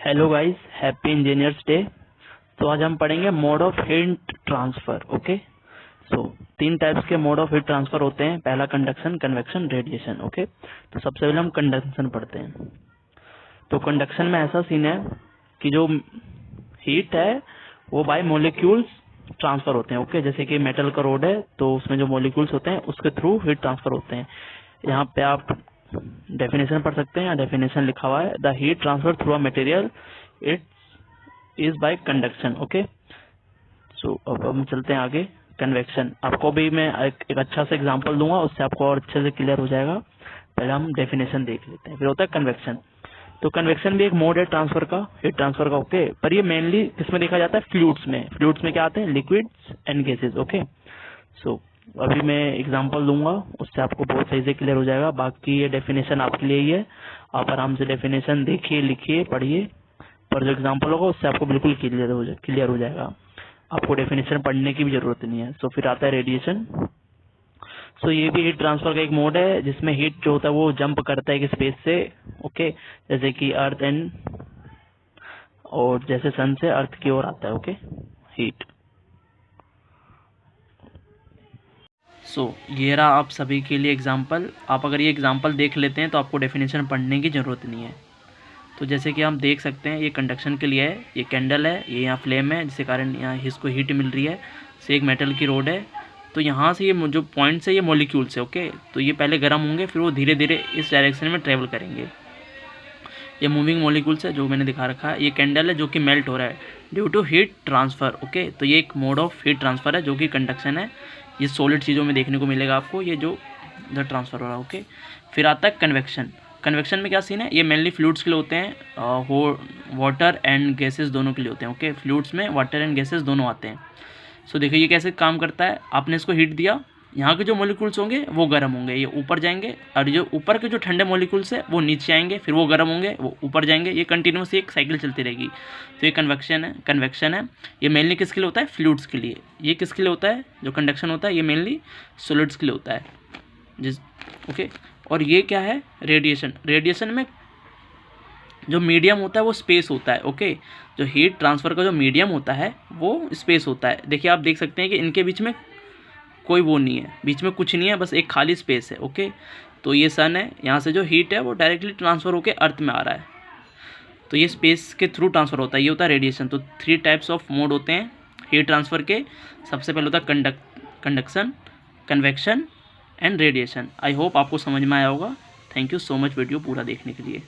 Hello guys, happy engineers day. तो आज हम पढ़ेंगे mode of heat transfer. Okay, so तीन टाइप्स के मोड ऑफ हीट ट्रांसफर होते हैं। पहला कंडक्शन, कन्वेक्शन, रेडिएशन। ओके, तो सबसे पहले हम कंडक्शन पढ़ते हैं। तो कंडक्शन में ऐसा सीन है कि जो हीट है वो बाय मोलिक्यूल्स ट्रांसफर होते हैं। ओके, जैसे कि मेटल का रोड है तो उसमें जो मोलिक्यूल्स होते हैं उसके थ्रू हीट ट्रांसफर होते हैं। यहाँ पे आप डेफिनेशन पढ़ सकते हैं, डेफिनेशन लिखा हुआ है, the heat transfer through a material it is by conduction. Okay, so अब हम चलते हैं आगे। कन्वेक्शन आपको भी मैं एक अच्छा सा एग्जांपल दूंगा, उससे आपको और अच्छे से क्लियर हो जाएगा। पहले हम डेफिनेशन देख लेते हैं, फिर होता है कन्वेक्शन। तो कन्वेक्शन भी एक मोड है ट्रांसफर का, हीट ट्रांसफर का। ओके, पर ये मेनली किसमें देखा जाता है? फ्लूइड्स में। फ्लूइड्स में क्या आते हैं? Liquids and gases. ओके, सो अभी मैं एग्जांपल दूंगा, उससे आपको बहुत सही से क्लियर हो जाएगा। बाकी ये डेफिनेशन आपके लिए ही है, आप आराम से डेफिनेशन देखिए, लिखिए, पढ़िए, पर जो एग्जांपल होगा उससे आपको बिल्कुल क्लियर हो जाएगा। आपको डेफिनेशन पढ़ने की भी जरूरत नहीं है। सो फिर आता है रेडिएशन। सो ये भी हीट ट्रांसफर का एक मोड है जिसमें हीट जो होता है वो जंप करता है एक स्पेस से। ओके, जैसे कि अर्थ एंड, और जैसे सन से अर्थ की ओर आता है। Okay, heat. ये रहा आप सभी के लिए एग्जाम्पल। आप अगर ये एग्जाम्पल देख लेते हैं तो आपको डेफिनेशन पढ़ने की ज़रूरत नहीं है। तो जैसे कि हम देख सकते हैं, ये कंडक्शन के लिए है, ये कैंडल है, ये यहाँ फ्लेम है जिसके कारण यहाँ इसको हीट मिल रही है। से एक मेटल की रोड है, तो यहाँ से ये जो पॉइंट्स है ये मॉलिक्यूल्स है। ओके, तो ये पहले गर्म होंगे, फिर वो धीरे धीरे इस डायरेक्शन में ट्रेवल करेंगे। ये मूविंग मॉलिक्यूल्स है जो मैंने दिखा रखा है। ये कैंडल है जो कि मेल्ट हो रहा है due to heat transfer. Okay, तो ये एक मोड ऑफ हीट ट्रांसफ़र है जो कि कंडक्शन है। ये सॉलिड चीज़ों में देखने को मिलेगा आपको, ये जो इधर ट्रांसफ़र हो रहा है। ओके, फिर आता है कन्वेक्शन। कन्वेक्शन में क्या सीन है? ये मेनली फ्लूइड्स के लिए होते हैं, वाटर एंड गैसेस दोनों के लिए होते हैं। ओके, फ्लूइड्स में वाटर एंड गैसेस दोनों आते हैं। सो देखिए ये कैसे काम करता है। आपने इसको हीट दिया, यहाँ के जो मॉलिक्यूल्स होंगे वो गर्म होंगे, ये ऊपर जाएंगे, और जो ऊपर के जो ठंडे मॉलिक्यूल्स है वो नीचे आएंगे, फिर वो गर्म होंगे, वो ऊपर जाएंगे। ये कंटिन्यूस एक साइकिल चलती रहेगी। तो ये कन्वेक्शन है। ये मेनली किसके लिए होता है? फ्लूइड्स के लिए। ये किसके लिए होता है? जो कंडक्शन होता है ये मेनली सॉलिड्स के लिए होता है। ओके, और ये क्या है? रेडिएशन। रेडिएशन में जो मीडियम होता है वो स्पेस होता है। ओके, जो हीट ट्रांसफ़र का जो मीडियम होता है वो स्पेस होता है। देखिए आप देख सकते हैं कि इनके बीच में कोई वो नहीं है, बीच में कुछ नहीं है, बस एक खाली स्पेस है। ओके, तो ये सन है, यहाँ से जो हीट है वो डायरेक्टली ट्रांसफ़र होकर अर्थ में आ रहा है, तो ये स्पेस के थ्रू ट्रांसफ़र होता है। ये होता है रेडिएशन। तो 3 टाइप्स ऑफ मोड होते हैं हीट ट्रांसफ़र के। सबसे पहले होता है conduction, convection and radiation. I hope आपको समझ में आया होगा। Thank you so much video पूरा देखने के लिए।